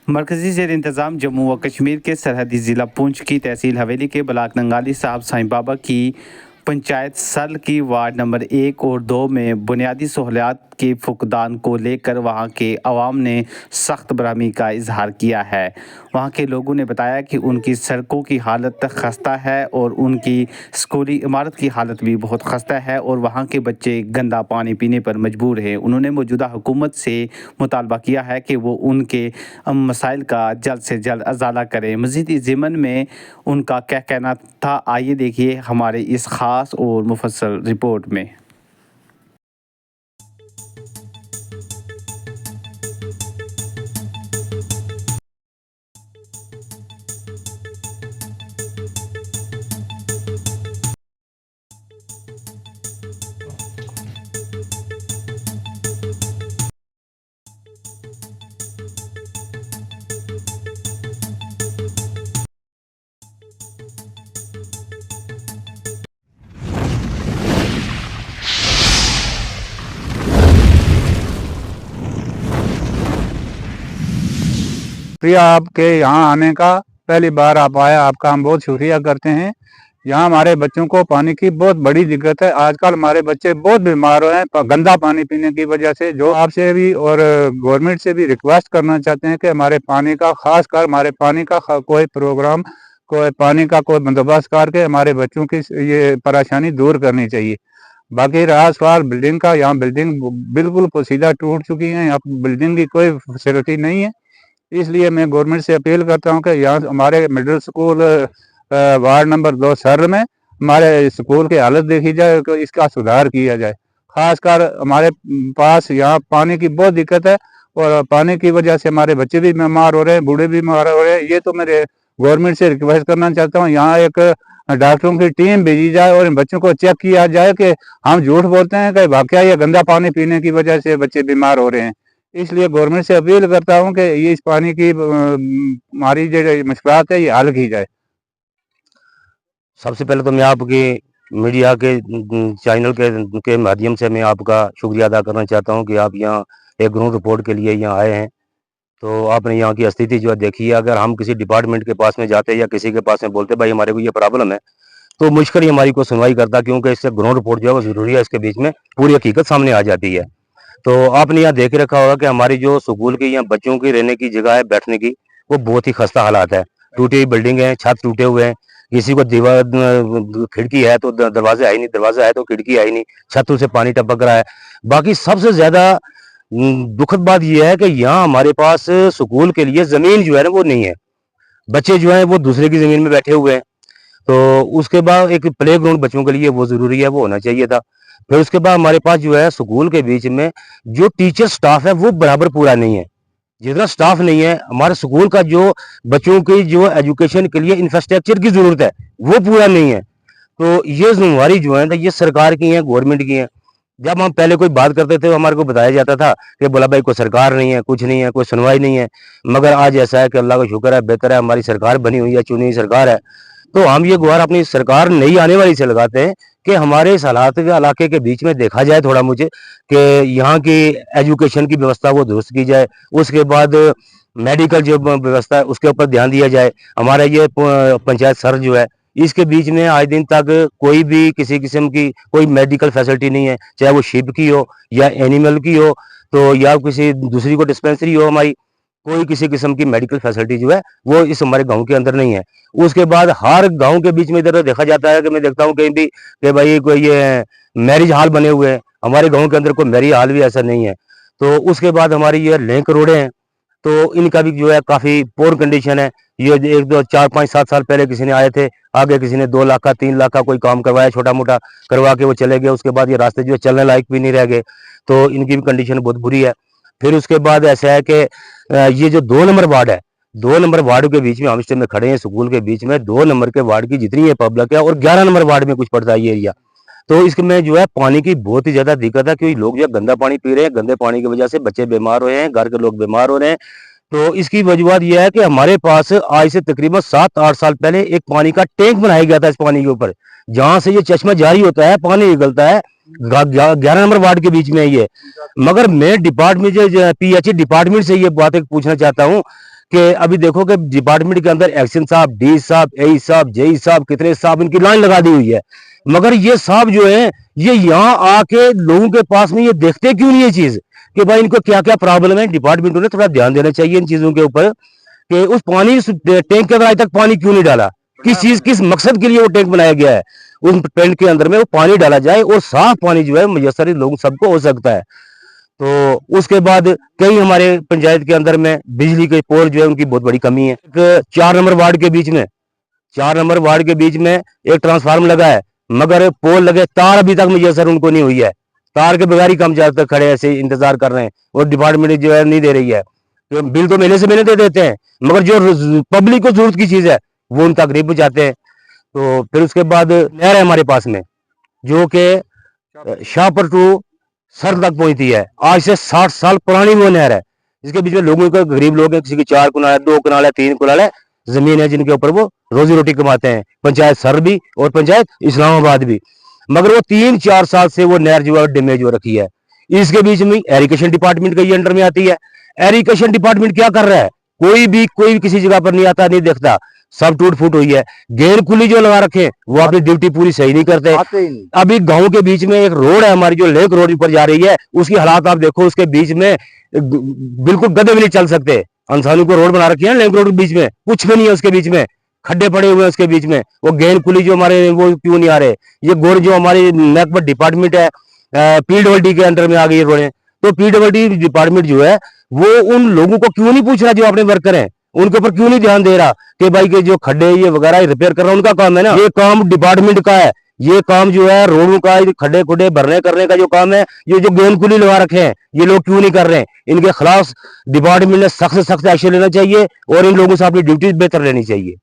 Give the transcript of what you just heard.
मरकजी ज़ेर इंतज़ाम जम्मू व कश्मीर के सरहदी ज़िला पुंछ की तहसील हवेली के ब्लाक नंगाली साहब साईं बाबा की पंचायत सल की वार्ड नंबर 1 और 2 में बुनियादी सहूलियात के फुकदान को लेकर वहां के अवाम ने सख्त बरहमी का इजहार किया है। वहां के लोगों ने बताया कि उनकी सड़कों की हालत खस्ता है और उनकी स्कूली इमारत की हालत भी बहुत खस्ता है और वहां के बच्चे गंदा पानी पीने पर मजबूर हैं। उन्होंने मौजूदा हुकूमत से मुतालबा किया है कि वो उनके मसाइल का जल्द से जल्द अजाला करें। मज़ीद इस ज़िमन में उनका क्या कहना था, आइए देखिए हमारे इस ख़ास और मुफस्सल रिपोर्ट में। शुक्रिया आपके यहाँ आने का। पहली बार आप आए, आपका हम बहुत शुक्रिया करते हैं। यहाँ हमारे बच्चों को पानी की बहुत बड़ी दिक्कत है। आजकल हमारे बच्चे बहुत बीमार हुए हैं गंदा पानी पीने की वजह से। जो आपसे भी और गवर्नमेंट से भी रिक्वेस्ट करना चाहते हैं कि हमारे पानी का, खासकर हमारे पानी का कोई प्रोग्राम, कोई पानी का कोई बंदोबस्त करके हमारे बच्चों की ये परेशानी दूर करनी चाहिए। बाकी रहा सवाल बिल्डिंग का, यहाँ बिल्डिंग बिल्कुल पोशीदा टूट चुकी है। यहाँ बिल्डिंग की कोई फैसिलिटी नहीं है। इसलिए मैं गवर्नमेंट से अपील करता हूँ कि यहाँ हमारे middle school ward number 2 sir में हमारे स्कूल की हालत देखी जाए, तो इसका सुधार किया जाए। खासकर हमारे पास यहाँ पानी की बहुत दिक्कत है और पानी की वजह से हमारे बच्चे भी बीमार हो रहे हैं, बूढ़े भी बीमार हो रहे हैं। ये तो मेरे गवर्नमेंट से रिक्वेस्ट करना चाहता हूँ, यहाँ एक डॉक्टरों की टीम भेजी जाए और इन बच्चों को चेक किया जाए कि हम झूठ बोलते हैं कि वाकई ये गंदा पानी पीने की वजह से बच्चे बीमार हो रहे हैं। इसलिए गवर्नमेंट से अपील करता हूँ कि ये इस पानी की हमारी जो मुश्किलात है ये हल की जाए। सबसे पहले तो मैं आपकी मीडिया के चैनल के माध्यम से मैं आपका शुक्रिया अदा करना चाहता हूँ कि आप यहाँ एक ग्राउंड रिपोर्ट के लिए यहाँ आए हैं। तो आपने यहाँ की स्थिति जो है देखी है। अगर हम किसी डिपार्टमेंट के पास में जाते या किसी के पास में बोलते भाई हमारे को ये प्रॉब्लम है, तो मुश्किल ही हमारी को सुनवाई करता, क्योंकि इससे ग्राउंड रिपोर्ट जो है वो ज़रूरी है। इसके बीच में पूरी हकीकत सामने आ जाती है। तो आपने यहाँ देख रखा होगा कि हमारी जो स्कूल की यहाँ बच्चों की रहने की जगह है, बैठने की, वो बहुत ही खस्ता हालात है। टूटी हुई बिल्डिंग है, छत टूटे हुए हैं, किसी को दीवार खिड़की है तो दरवाजे है ही नहीं, दरवाजा है तो खिड़की है ही नहीं, छतों से पानी टपक रहा है। बाकी सबसे ज्यादा दुखद बात यह है कि यहाँ हमारे पास स्कूल के लिए जमीन जो है ना वो नहीं है। बच्चे जो है वो दूसरे की जमीन में बैठे हुए हैं। तो उसके बाद एक प्ले ग्राउंड बच्चों के लिए वो जरूरी है, वो होना चाहिए था। फिर उसके बाद हमारे पास जो है स्कूल के बीच में जो टीचर स्टाफ है वो बराबर पूरा नहीं है। जितना स्टाफ नहीं है, हमारे स्कूल का जो बच्चों की जो एजुकेशन के लिए इंफ्रास्ट्रक्चर की जरूरत है वो पूरा नहीं है। तो ये जिम्मेवारी जो है ना ये सरकार की है, गवर्नमेंट की है। जब हम पहले कोई बात करते थे हमारे को बताया जाता था कि बोला भाई कोई सरकार नहीं है, कुछ नहीं है, कोई सुनवाई नहीं है। मगर आज ऐसा है कि अल्लाह का शुक्र है, बेहतर है, हमारी सरकार बनी हुई है, चुनी हुई सरकार है। तो हम ये गुहार अपनी सरकार नई आने वाली से लगाते हैं कि हमारे इस हालात के इलाके के बीच में देखा जाए थोड़ा मुझे कि यहाँ की एजुकेशन की व्यवस्था वो दुरुस्त की जाए। उसके बाद मेडिकल जो व्यवस्था है उसके ऊपर ध्यान दिया जाए। हमारा ये पंचायत सर जो है इसके बीच में आज दिन तक कोई भी किसी किस्म की कोई मेडिकल फैसिलिटी नहीं है, चाहे वो शिप की हो या एनिमल की हो, तो या किसी दूसरी को डिस्पेंसरी हो, हमारी कोई किसी किस्म की मेडिकल फैसिलिटी जो है वो इस हमारे गांव के अंदर नहीं है। उसके बाद हर गांव के बीच में इधर देखा जाता है कि मैं देखता हूँ कहीं भी कि भाई कोई ये मैरिज हॉल बने हुए हैं, हमारे गांव के अंदर कोई मैरिज हॉल भी ऐसा नहीं है। तो उसके बाद हमारी ये लिंक रोडें हैं, तो इनका भी जो है काफी पोर कंडीशन है। ये 1 2 4 5 7 साल पहले किसी ने आए थे, आगे किसी ने 2 लाख का 3 लाख का कोई काम करवाया, छोटा मोटा करवा के वो चले गए। उसके बाद ये रास्ते जो है चलने लायक भी नहीं रह गए, तो इनकी भी कंडीशन बहुत बुरी है। फिर उसके बाद ऐसा है कि ये जो 2 नंबर वार्ड है, 2 नंबर वार्ड के बीच में हम इस टाइम में खड़े हैं स्कूल के बीच में। 2 नंबर के वार्ड की जितनी है पब्लिक है और 11 नंबर वार्ड में कुछ पड़ता है ये एरिया। तो इसमें जो है पानी की बहुत ही ज्यादा दिक्कत है, क्योंकि लोग जो है गंदा पानी पी रहे हैं, गंदे पानी की वजह से बच्चे बीमार हो रहे हैं, घर के लोग बीमार हो रहे हैं। तो इसकी वजूहत यह है कि हमारे पास आज से तकरीबन 7-8 साल पहले एक पानी का टैंक बनाया गया था इस पानी के ऊपर, जहां से ये चश्मा जारी होता है, पानी निकलता है 11 नंबर वार्ड के बीच में ये। मगर मैं डिपार्टमेंट PHE डिपार्टमेंट से ये बात पूछना चाहता हूँ कि अभी देखो कि डिपार्टमेंट के अंदर एक्शन साहब, डी साहब, एई साहब, जेई साहब, कितने साहब, इनकी लाइन लगा दी हुई है, मगर ये साहब जो है ये यहाँ आके लोगों के पास में ये देखते क्यों नहीं ये चीज कि भाई इनको क्या क्या प्रॉब्लम है। डिपार्टमेंट ने थोड़ा ध्यान देना चाहिए इन चीजों के ऊपर कि उस टैंक के अंदर आज तक पानी क्यों नहीं डाला, किस मकसद के लिए वो टैंक बनाया गया है, उस टैंक के अंदर में वो पानी डाला जाए और साफ पानी जो है मुयसर लोगों सबको हो सकता है। तो उसके बाद कई हमारे पंचायत के अंदर में बिजली के पोल जो है उनकी बहुत बड़ी कमी है। एक 4 नंबर वार्ड के बीच में 4 नंबर वार्ड के बीच में एक ट्रांसफार्मर लगा है, मगर पोल लगे, तार अभी तक मुयसर उनको नहीं हुई है। तार के बगैर ही कम ज्यादा तक खड़े ऐसे इंतजार कर रहे हैं और डिपार्टमेंट जो है नहीं दे रही है। तो बिल तो महीने से महीने दे देते हैं, मगर जो पब्लिक को जरूरत की चीज है वो उन तक नहीं पहुंचाते हैं। तो फिर उसके बाद नहर है हमारे पास में जो कि शाहपुर टू सर तक पहुंचती है। आज से 60 साल पुरानी वो नहर है, जिसके बीच में लोगों का, गरीब लोग हैं, किसी की 4 कनाल है, 2 कनाल है, 3 कनाल है जमीन है, जिनके ऊपर वो रोजी रोटी कमाते हैं, पंचायत सर भी और पंचायत इस्लामाबाद भी। मगर वो 3-4 साल से वो नहर जो है डैमेज हो रखी है। इसके बीच में एरिगेशन डिपार्टमेंट का ये अंडर में आती है। एरिगेशन डिपार्टमेंट क्या कर रहा है, कोई किसी जगह पर नहीं आता, नहीं देखता, सब टूट फूट हुई है। गेंद खुली जो लगा रखे वो अपनी ड्यूटी पूरी सही नहीं करते। अभी गांव के बीच में एक रोड है हमारी जो लेक रोड पर जा रही है, उसकी हालात आप देखो, उसके बीच में बिल्कुल गधे भी नहीं चल सकते। इंसानों को रोड बना रखी है लेक रोड के बीच में, कुछ भी नहीं है उसके बीच में, खड्डे पड़े हुए हैं उसके बीच में। वो गेंद खुली जो हमारे वो क्यों नहीं आ रहे। ये गोड़ जो हमारी नेकबट डिपार्टमेंट है पीडब्ल्यूडी के अंडर में आ गई रोडें, तो पीडब्ल्यूडी डिपार्टमेंट जो है वो उन लोगों को क्यों नहीं पूछ रहा जो अपने वर्कर हैं, उनके ऊपर क्यों नहीं ध्यान दे रहा कि भाई के जो खड्डे ये वगैरह रिपेयर कर रहा है उनका काम है ना, ये काम डिपार्टमेंट का है। ये काम जो है रोडों का खड्डे खुड्डे भरने करने का जो काम है, ये जो गेंद खुली लगा रखे हैं ये लोग क्यों नहीं कर रहे हैं। इनके खिलाफ डिपार्टमेंट ने सख्त से सख्त एक्शन लेना चाहिए और इन लोगों से अपनी ड्यूटी बेहतर लेनी चाहिए।